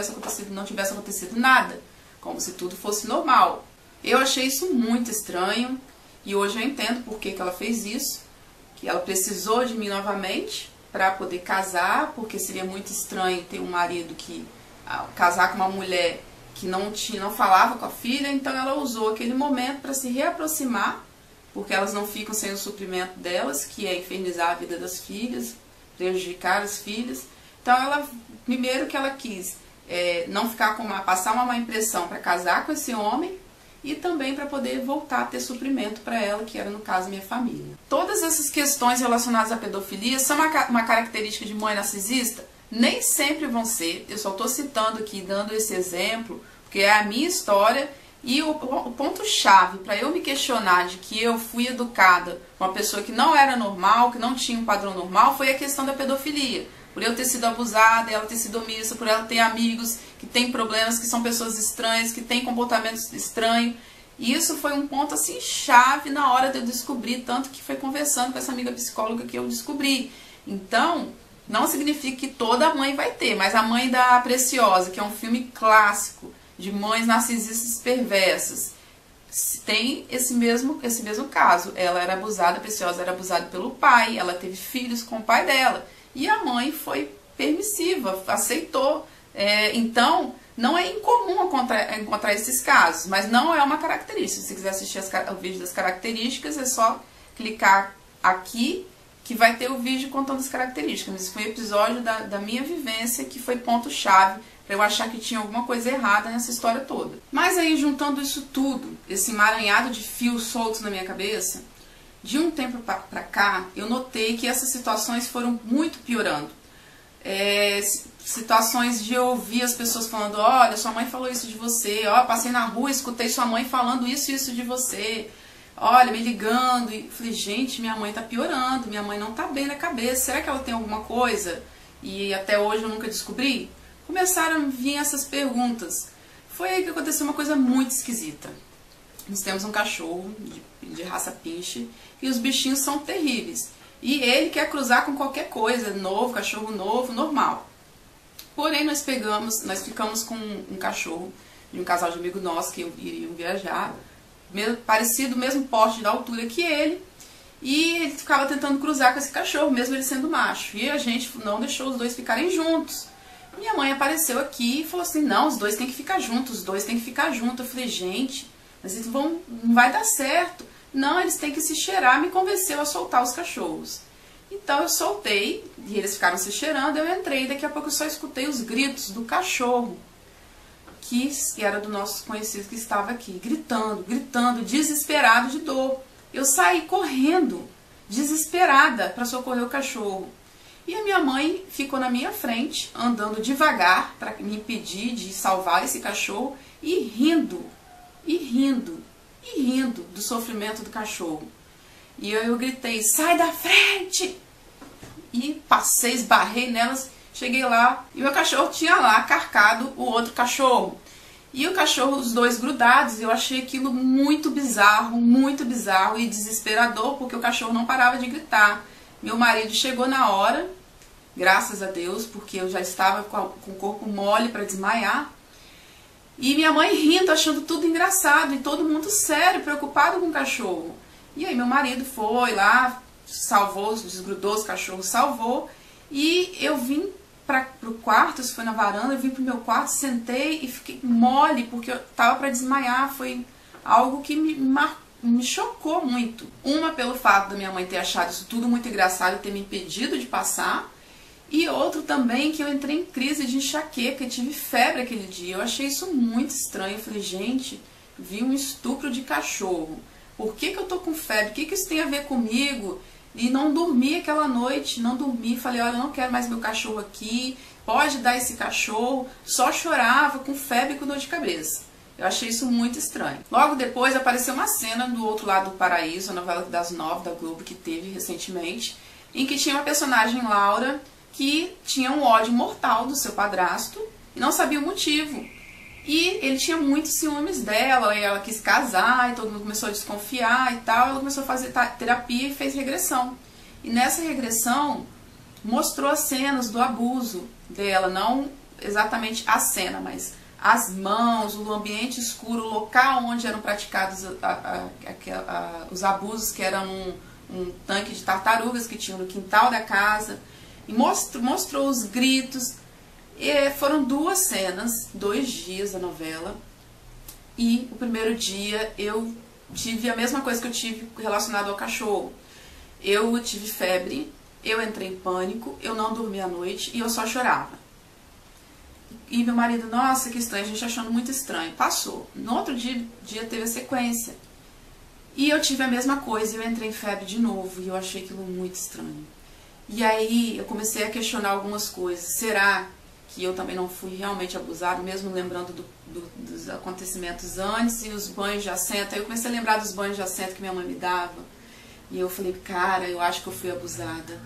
não tivesse acontecido nada, como se tudo fosse normal. Eu achei isso muito estranho e hoje eu entendo por que ela fez isso, que ela precisou de mim novamente para poder casar, porque seria muito estranho ter um marido que casar com uma mulher que não falava com a filha, então ela usou aquele momento para se reaproximar, porque elas não ficam sem o suprimento delas, que é infernizar a vida das filhas, prejudicar as filhas. Então ela, primeiro que ela quis não ficar passar uma má impressão para casar com esse homem e também para poder voltar a ter suprimento para ela, que era no caso minha família. Todas essas questões relacionadas à pedofilia são uma característica de mãe narcisista? Nem sempre vão ser, eu só estou citando aqui, dando esse exemplo, porque é a minha história. E o ponto-chave para eu me questionar de que eu fui educada com uma pessoa que não era normal, que não tinha um padrão normal, foi a questão da pedofilia. Por eu ter sido abusada, ela ter sido omissa, por ela ter amigos que têm problemas, que são pessoas estranhas, que têm comportamentos estranhos. E isso foi um ponto assim chave na hora de eu descobrir, tanto que foi conversando com essa amiga psicóloga que eu descobri. Então, não significa que toda mãe vai ter, mas a Mãe da Preciosa, que é um filme clássico, de mães narcisistas perversas, tem esse mesmo caso. Ela era abusada, a Preciosa era abusada pelo pai, ela teve filhos com o pai dela, e a mãe foi permissiva, aceitou. Então, não é incomum encontrar esses casos, mas não é uma característica. Se você quiser assistir o vídeo das características, é só clicar aqui, que vai ter o vídeo contando as características. Esse foi um episódio da minha vivência, que foi ponto-chave para eu achar que tinha alguma coisa errada nessa história toda. Mas aí, juntando isso tudo, esse emaranhado de fios soltos na minha cabeça, de um tempo para cá, eu notei que essas situações foram muito piorando. Situações de eu ouvir as pessoas falando, olha, sua mãe falou isso de você, ó, passei na rua, escutei sua mãe falando isso e isso de você, olha, me ligando, e falei, gente, minha mãe tá piorando, minha mãe não tá bem na cabeça, será que ela tem alguma coisa? E até hoje eu nunca descobri. Começaram a vir essas perguntas. Foi aí que aconteceu uma coisa muito esquisita. Nós temos um cachorro de de raça pinche, e os bichinhos são terríveis. E ele quer cruzar com qualquer coisa, novo, cachorro novo, normal. Porém, nós ficamos com um cachorro de um casal de amigo nosso que iriam viajar, parecido, mesmo porte da altura que ele, e ele ficava tentando cruzar com esse cachorro, mesmo ele sendo macho. E a gente não deixou os dois ficarem juntos. Minha mãe apareceu aqui e falou assim, não, os dois têm que ficar juntos, os dois têm que ficar juntos. Eu falei, gente, mas eles não vai dar certo. Não, eles têm que se cheirar. Me convenceu a soltar os cachorros. Então eu soltei, e eles ficaram se cheirando, eu entrei, daqui a pouco eu só escutei os gritos do cachorro, que era do nosso conhecido que estava aqui, gritando, gritando, desesperado de dor. Eu saí correndo, desesperada, para socorrer o cachorro. E a minha mãe ficou na minha frente, andando devagar, para me impedir de salvar esse cachorro, e rindo, e rindo, e rindo do sofrimento do cachorro. E eu gritei, sai da frente! E passei, esbarrei nelas, cheguei lá, e meu cachorro tinha lá carcado o outro cachorro. E o cachorro, os dois grudados, eu achei aquilo muito bizarro e desesperador, porque o cachorro não parava de gritar. Meu marido chegou na hora, graças a Deus, porque eu já estava com o corpo mole para desmaiar. E minha mãe rindo, achando tudo engraçado, e todo mundo sério, preocupado com o cachorro. E aí meu marido foi lá, salvou, desgrudou os cachorros, salvou. E eu vim para o quarto, isso foi na varanda, eu vim para o meu quarto, sentei e fiquei mole, porque eu estava para desmaiar. Foi algo que me chocou muito. Uma, pelo fato da minha mãe ter achado isso tudo muito engraçado e ter me impedido de passar. E outro também, que eu entrei em crise de enxaqueca e tive febre aquele dia. Eu achei isso muito estranho. Eu falei, gente, vi um estupro de cachorro. Por que eu tô com febre? O que isso tem a ver comigo? E não dormi aquela noite, não dormi. Falei, olha, eu não quero mais meu cachorro aqui. Pode dar esse cachorro. Só chorava, com febre e com dor de cabeça. Eu achei isso muito estranho. Logo depois apareceu uma cena do Outro Lado do Paraíso, a novela das 9 da Globo que teve recentemente, em que tinha uma personagem, Laura, que tinha um ódio mortal do seu padrasto e não sabia o motivo. E ele tinha muitos ciúmes dela, e ela quis casar, e todo mundo começou a desconfiar e tal. Ela começou a fazer terapia e fez regressão. E nessa regressão mostrou as cenas do abuso dela, não exatamente a cena, mas as mãos, o ambiente escuro, o local onde eram praticados os abusos, que era um tanque de tartarugas que tinha no quintal da casa. E mostrou os gritos. E foram 2 cenas, 2 dias da novela. E o primeiro dia eu tive a mesma coisa que eu tive relacionado ao cachorro. Eu tive febre, eu entrei em pânico, eu não dormi à noite e eu só chorava. E meu marido, nossa, que estranho, a gente achando muito estranho. Passou. No outro dia teve a sequência. E eu tive a mesma coisa, eu entrei em febre de novo e eu achei aquilo muito estranho. E aí eu comecei a questionar algumas coisas. Será que eu também não fui realmente abusado, mesmo lembrando dos acontecimentos antes e os banhos de assento? Aí eu comecei a lembrar dos banhos de assento que minha mãe me dava. E eu falei, cara, eu acho que eu fui abusada.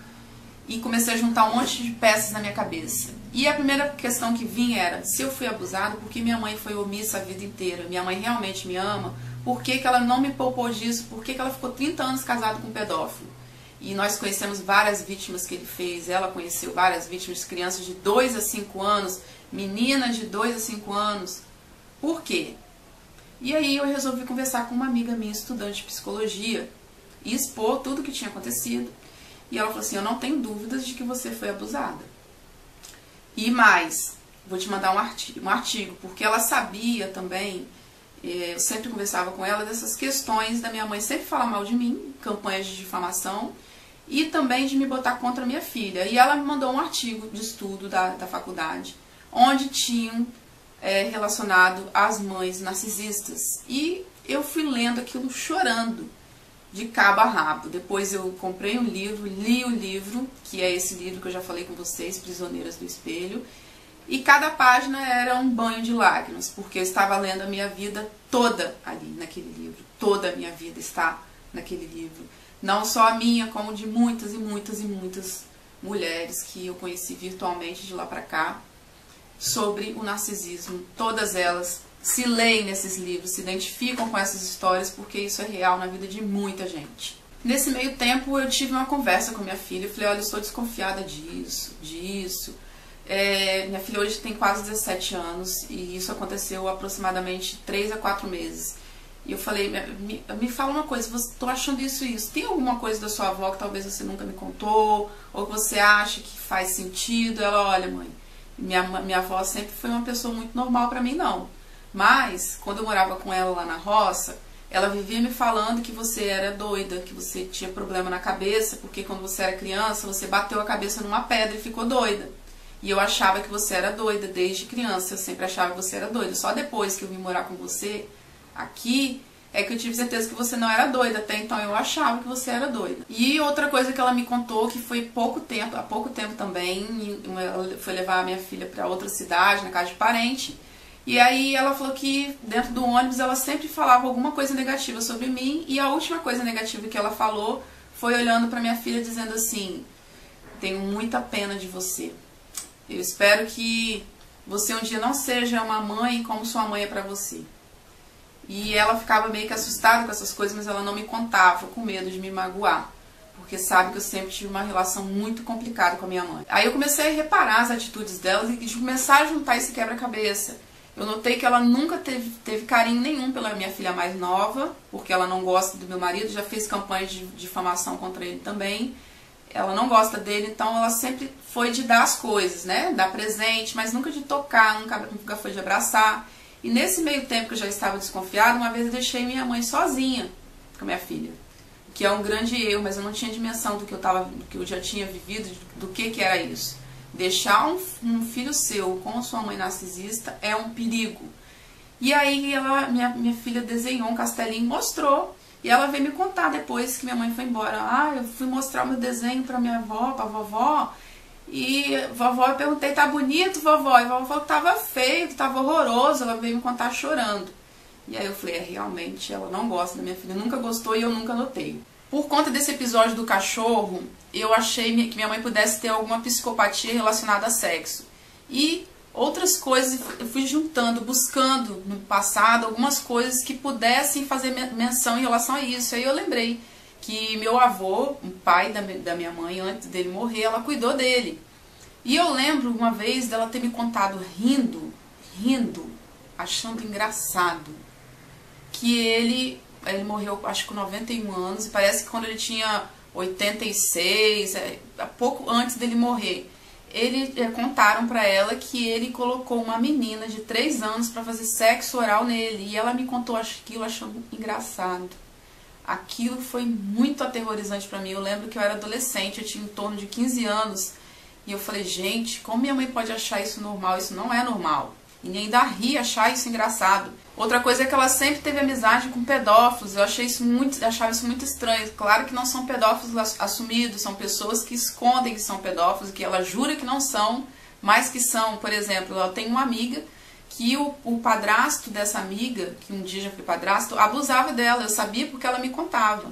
E comecei a juntar um monte de peças na minha cabeça. E a primeira questão que vinha era, se eu fui abusada, por que minha mãe foi omissa a vida inteira? Minha mãe realmente me ama? Por que ela não me poupou disso? Por que ela ficou 30 anos casada com um pedófilo? E nós conhecemos várias vítimas que ele fez. Ela conheceu várias vítimas, crianças de 2 a 5 anos, meninas de 2 a 5 anos. Por quê? E aí eu resolvi conversar com uma amiga minha, estudante de psicologia, e expor tudo o que tinha acontecido. E ela falou assim, eu não tenho dúvidas de que você foi abusada. E mais, vou te mandar um artigo, porque ela sabia também, eu sempre conversava com ela dessas questões da minha mãe sempre falar mal de mim, campanhas de difamação, e também de me botar contra a minha filha. E ela me mandou um artigo de estudo da faculdade, onde tinham relacionado às mães narcisistas. E eu fui lendo aquilo chorando, de cabo a rabo. Depois eu comprei um livro, li o livro, que é esse livro que eu já falei com vocês, Prisioneiras do Espelho, e cada página era um banho de lágrimas, porque eu estava lendo a minha vida toda ali naquele livro. Toda a minha vida está naquele livro. Não só a minha, como de muitas e muitas e muitas mulheres que eu conheci virtualmente de lá pra cá, sobre o narcisismo. Todas elas se leem nesses livros, se identificam com essas histórias, porque isso é real na vida de muita gente. Nesse meio tempo eu tive uma conversa com minha filha, eu falei, olha, eu estou desconfiada disso. Minha filha hoje tem quase 17 anos e isso aconteceu aproximadamente 3 a 4 meses. E eu falei, me fala uma coisa, você tô achando isso e isso. Tem alguma coisa da sua avó que talvez você nunca me contou, ou que você acha que faz sentido? Ela, olha, mãe, minha avó sempre foi uma pessoa muito normal pra mim, não. Mas, quando eu morava com ela lá na roça, ela vivia me falando que você era doida, que você tinha problema na cabeça, porque quando você era criança, você bateu a cabeça numa pedra e ficou doida. E eu achava que você era doida desde criança, eu sempre achava que você era doida. Só depois que eu vim morar com você aqui, é que eu tive certeza que você não era doida. Até então eu achava que você era doida. E outra coisa que ela me contou, que foi há pouco tempo também, ela foi levar a minha filha para outra cidade, na casa de parente. E aí ela falou que dentro do ônibus ela sempre falava alguma coisa negativa sobre mim. E a última coisa negativa que ela falou foi olhando para minha filha dizendo assim, tenho muita pena de você. Eu espero que você um dia não seja uma mãe como sua mãe é para você. E ela ficava meio que assustada com essas coisas, mas ela não me contava, com medo de me magoar. Porque sabe que eu sempre tive uma relação muito complicada com a minha mãe. Aí eu comecei a reparar as atitudes dela e começar a juntar esse quebra-cabeça. Eu notei que ela nunca teve carinho nenhum pela minha filha mais nova, porque ela não gosta do meu marido, já fez campanha de difamação contra ele também. Ela não gosta dele, então ela sempre foi de dar as coisas, né? Dar presente, mas nunca de tocar, nunca foi de abraçar. E nesse meio tempo que eu já estava desconfiada, uma vez eu deixei minha mãe sozinha com a minha filha. Que é um grande erro, mas eu não tinha dimensão do que eu já tinha vivido, do que era isso. Deixar um filho seu com a sua mãe narcisista é um perigo. E aí minha filha desenhou um castelinho e mostrou. E ela veio me contar depois que minha mãe foi embora. Ah, eu fui mostrar o meu desenho pra minha avó, pra vovó. E vovó, eu perguntei, tá bonito, vovó? E a vovó falou que tava feio, que tava horroroso. Ela veio me contar chorando. E aí eu falei, realmente, ela não gosta da minha filha. Nunca gostou e eu nunca notei. Por conta desse episódio do cachorro, eu achei que minha mãe pudesse ter alguma psicopatia relacionada a sexo. E outras coisas, eu fui juntando, buscando no passado algumas coisas que pudessem fazer menção em relação a isso. Aí eu lembrei que meu avô, o pai da minha mãe, antes dele morrer, ela cuidou dele. E eu lembro uma vez dela ter me contado rindo, achando engraçado, que ele morreu acho que com 91 anos, e parece que quando ele tinha 86, pouco antes dele morrer, contaram pra ela que ele colocou uma menina de 3 anos pra fazer sexo oral nele. E ela me contou aquilo achando engraçado. Aquilo foi muito aterrorizante pra mim. Eu lembro que eu era adolescente, eu tinha em torno de 15 anos. E eu falei, gente, como minha mãe pode achar isso normal? Isso não é normal. E ainda ri, achar isso engraçado. Outra coisa é que ela sempre teve amizade com pedófilos. Eu achava isso muito estranho. Claro que não são pedófilos assumidos, são pessoas que escondem que são pedófilos, que ela jura que não são, mas que são. Por exemplo, ela tem uma amiga que o padrasto dessa amiga, que um dia já foi padrasto, abusava dela. Eu sabia porque ela me contava.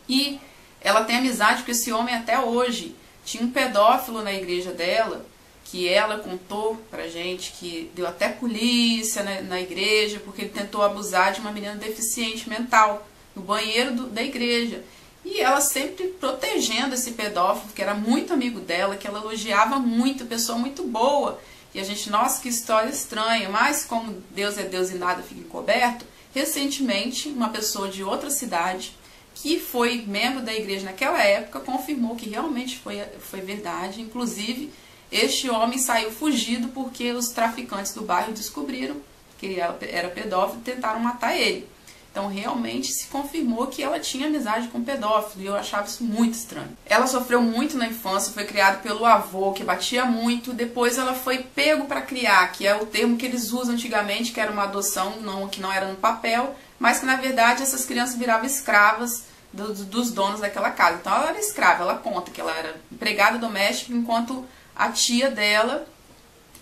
E ela tem amizade com esse homem até hoje. Tinha um pedófilo na igreja dela, que ela contou pra gente que deu até polícia na igreja, porque ele tentou abusar de uma menina deficiente mental, no banheiro da igreja. E ela sempre protegendo esse pedófilo, que era muito amigo dela, que ela elogiava muito, pessoa muito boa. E a gente, nossa, que história estranha, mas como Deus é Deus e nada fica encoberto, recentemente uma pessoa de outra cidade, que foi membro da igreja naquela época, confirmou que realmente foi verdade. Inclusive, este homem saiu fugido porque os traficantes do bairro descobriram que ele era pedófilo e tentaram matar ele. Então, realmente se confirmou que ela tinha amizade com pedófilo, e eu achava isso muito estranho. Ela sofreu muito na infância, foi criada pelo avô, que batia muito. Depois ela foi pego para criar, que é o termo que eles usam antigamente, que era uma adoção, que não era no papel, mas que na verdade essas crianças viravam escravas dos donos daquela casa. Então ela era escrava, ela conta que ela era empregada doméstica, enquanto a tia dela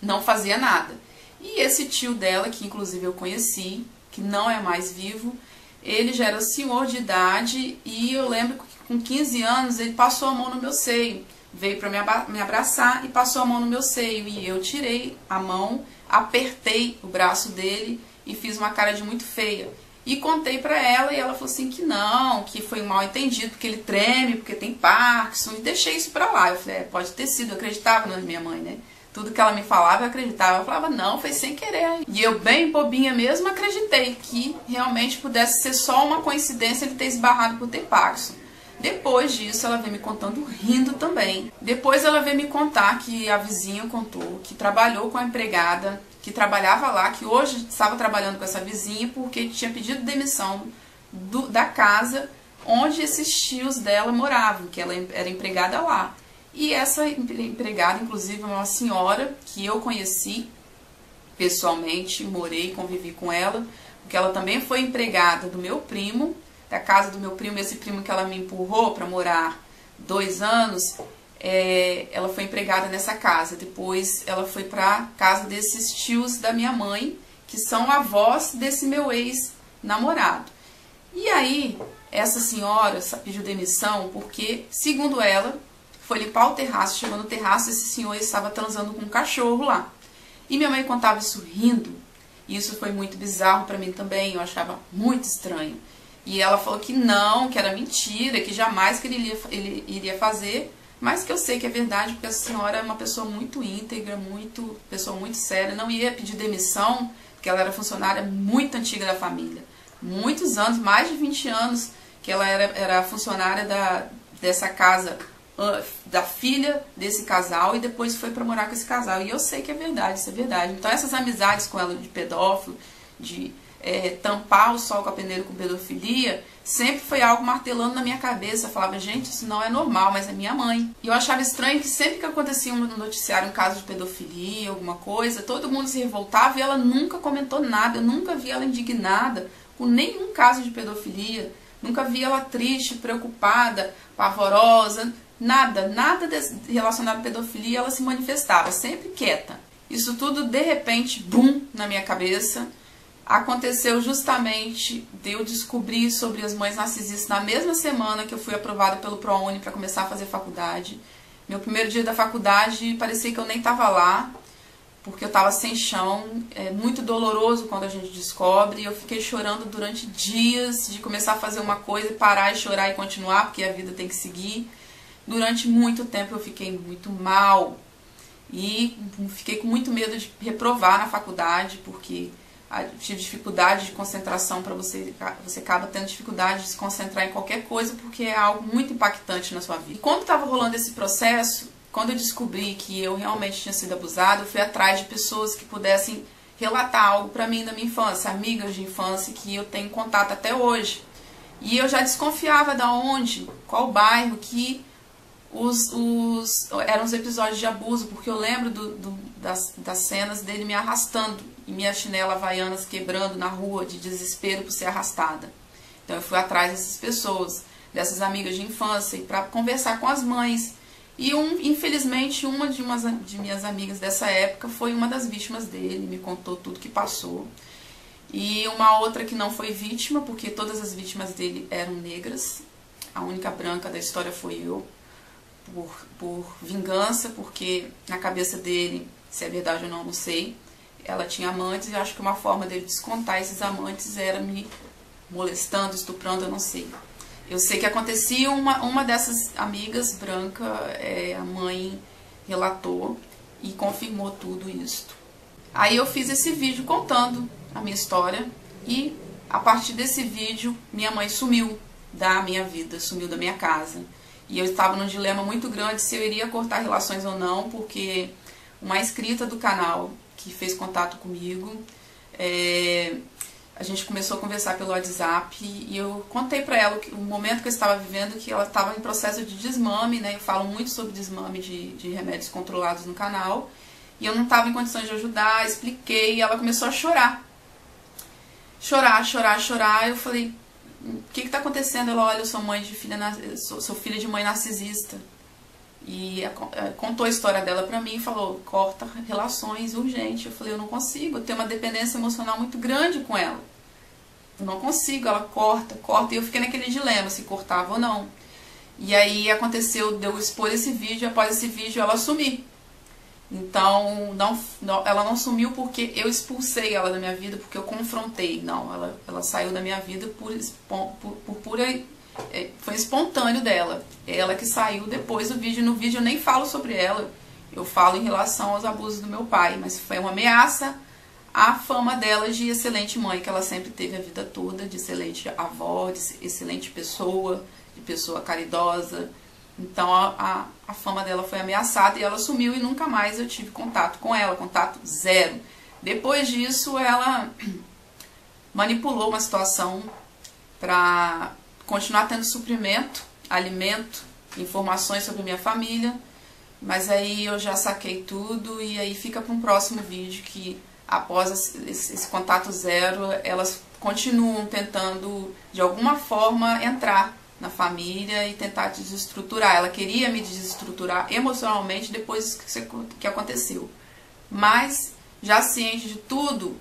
não fazia nada. E esse tio dela, que inclusive eu conheci, que não é mais vivo, ele já era senhor de idade, e eu lembro que com 15 anos ele passou a mão no meu seio. veio para me abraçar e passou a mão no meu seio. E eu tirei a mão, apertei o braço dele e fiz uma cara de muito feia. E contei pra ela e ela falou assim que não, que foi um mal entendido, porque ele treme, porque tem Parkinson, e deixei isso pra lá. Eu falei, pode ter sido, eu acreditava na minha mãe, né? Tudo que ela me falava, eu acreditava. Eu falava, não, foi sem querer. E eu, bem bobinha mesmo, acreditei que realmente pudesse ser só uma coincidência ele ter esbarrado por ter Parkinson. Depois disso, ela veio me contando rindo também. Depois ela veio me contar que a vizinha contou que trabalhou com a empregada que trabalhava lá, que hoje estava trabalhando com essa vizinha porque tinha pedido demissão da casa onde esses tios dela moravam, que ela era empregada lá. E essa empregada, inclusive, é uma senhora que eu conheci pessoalmente, morei, convivi com ela, porque ela também foi empregada do meu primo, da casa do meu primo, esse primo que ela me empurrou para morar 2 anos, ela foi empregada nessa casa. Depois ela foi para casa desses tios da minha mãe, que são avós desse meu ex-namorado. E aí, essa senhora pediu demissão porque, segundo ela, foi limpar o terraço, chegou no terraço, esse senhor estava transando com um cachorro lá. E minha mãe contava isso rindo, e isso foi muito bizarro para mim também, eu achava muito estranho. E ela falou que não, que era mentira, que jamais que ele iria fazer, mas que eu sei que é verdade, porque a senhora é uma pessoa muito íntegra, pessoa muito séria, não ia pedir demissão, porque ela era funcionária muito antiga da família. Muitos anos, mais de 20 anos, que ela era funcionária dessa casa, da filha desse casal, e depois foi para morar com esse casal. E eu sei que é verdade, isso é verdade. Então essas amizades com ela de pedófilo, de tampar o sol com a peneira com pedofilia, sempre foi algo martelando na minha cabeça. Eu falava, gente, isso não é normal, mas é minha mãe. E eu achava estranho que sempre que acontecia no noticiário um caso de pedofilia, alguma coisa, todo mundo se revoltava e ela nunca comentou nada. Eu nunca vi ela indignada com nenhum caso de pedofilia. Nunca vi ela triste, preocupada, pavorosa, nada relacionado à pedofilia ela se manifestava, sempre quieta. Isso tudo, de repente, bum, na minha cabeça. Aconteceu justamente de eu descobrir sobre as mães narcisistas na mesma semana que eu fui aprovada pelo ProUni para começar a fazer faculdade. Meu primeiro dia da faculdade parecia que eu nem estava lá, porque eu estava sem chão. É muito doloroso quando a gente descobre. Eu fiquei chorando durante dias de começar a fazer uma coisa e parar e chorar e continuar, porque a vida tem que seguir. Durante muito tempo eu fiquei muito mal e fiquei com muito medo de reprovar na faculdade, porque tive dificuldade de concentração. Para você acaba tendo dificuldade de se concentrar em qualquer coisa, porque é algo muito impactante na sua vida. E quando estava rolando esse processo, quando eu descobri que eu realmente tinha sido abusada, eu fui atrás de pessoas que pudessem relatar algo para mim da minha infância, amigas de infância que eu tenho contato até hoje. E eu já desconfiava da onde, qual bairro que eram os episódios de abuso, porque eu lembro das cenas dele me arrastando e minhas chinelas havaianas quebrando na rua de desespero por ser arrastada. Então eu fui atrás dessas pessoas, dessas amigas de infância, para conversar com as mães. E infelizmente uma de minhas amigas dessa época foi uma das vítimas dele, me contou tudo que passou. E uma outra que não foi vítima, porque todas as vítimas dele eram negras, a única branca da história foi eu. Por vingança, porque na cabeça dele, se é verdade ou não, não sei, ela tinha amantes e acho que uma forma dele descontar esses amantes era me molestando, estuprando, eu não sei. Eu sei que acontecia uma dessas amigas branca, a mãe relatou e confirmou tudo isso. Aí eu fiz esse vídeo contando a minha história e a partir desse vídeo minha mãe sumiu da minha vida, sumiu da minha casa. E eu estava num dilema muito grande se eu iria cortar relações ou não, porque uma inscrita do canal que fez contato comigo, a gente começou a conversar pelo WhatsApp e eu contei pra ela o momento que eu estava vivendo, que ela estava em processo de desmame, né? Eu falo muito sobre desmame de remédios controlados no canal, e eu não estava em condições de ajudar, expliquei, e ela começou a chorar. Chorar, eu falei, o que está acontecendo? Ela, olha, eu sou mãe de filha, sou filha de mãe narcisista. E contou a história dela pra mim e falou, corta relações urgente. Eu falei, eu não consigo, eu tenho uma dependência emocional muito grande com ela. Eu não consigo, ela corta, e eu fiquei naquele dilema, se cortava ou não. E aí aconteceu de eu expor esse vídeo, e após esse vídeo ela sumir. Então, ela não sumiu porque eu expulsei ela da minha vida, porque eu confrontei. Não, ela saiu da minha vida por pura... foi espontâneo dela. É ela que saiu depois do vídeo. No vídeo eu nem falo sobre ela. Eu falo em relação aos abusos do meu pai. Mas foi uma ameaça à fama dela de excelente mãe, que ela sempre teve a vida toda, de excelente avó, de excelente pessoa, de pessoa caridosa. Então a fama dela foi ameaçada e ela sumiu e nunca mais eu tive contato com ela, contato zero. Depois disso ela manipulou uma situação para continuar tendo suprimento, alimento, informações sobre minha família, mas aí eu já saquei tudo e aí fica para um próximo vídeo que após esse contato zero elas continuam tentando de alguma forma entrar na família e tentar desestruturar. Ela queria me desestruturar emocionalmente depois que aconteceu. Mas, já ciente de tudo,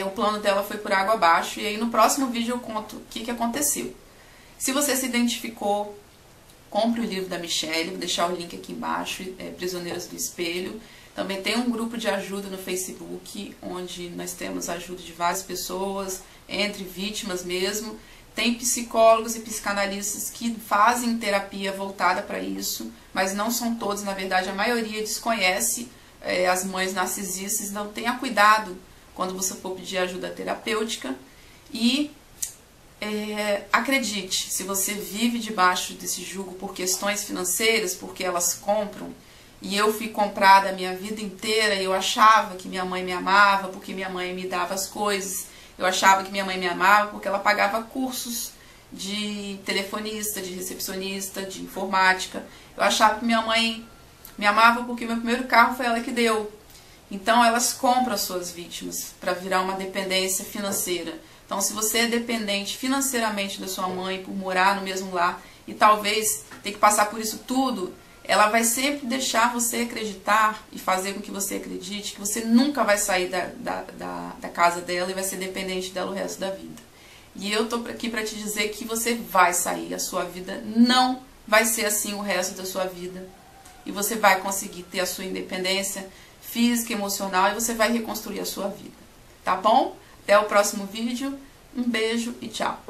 o plano dela foi por água abaixo. E aí no próximo vídeo eu conto o que aconteceu. Se você se identificou, compre o livro da Michelle, vou deixar o link aqui embaixo, Prisioneiras do Espelho. Também tem um grupo de ajuda no Facebook, onde nós temos ajuda de várias pessoas, entre vítimas mesmo. Tem psicólogos e psicanalistas que fazem terapia voltada para isso, mas não são todos, na verdade a maioria desconhece as mães narcisistas, então tenha cuidado quando você for pedir ajuda terapêutica e acredite, se você vive debaixo desse jugo por questões financeiras, porque elas compram, e eu fui comprada a minha vida inteira, eu achava que minha mãe me amava porque minha mãe me dava as coisas. Eu achava que minha mãe me amava porque ela pagava cursos de telefonista, de recepcionista, de informática. Eu achava que minha mãe me amava porque meu primeiro carro foi ela que deu. Então elas compram as suas vítimas para virar uma dependência financeira. Então se você é dependente financeiramente da sua mãe por morar no mesmo lar e talvez ter que passar por isso tudo, ela vai sempre deixar você acreditar e fazer com que você acredite que você nunca vai sair da casa dela e vai ser dependente dela o resto da vida. E eu tô aqui para te dizer que você vai sair, a sua vida não vai ser assim o resto da sua vida. E você vai conseguir ter a sua independência física e emocional e você vai reconstruir a sua vida. Tá bom? Até o próximo vídeo. Um beijo e tchau.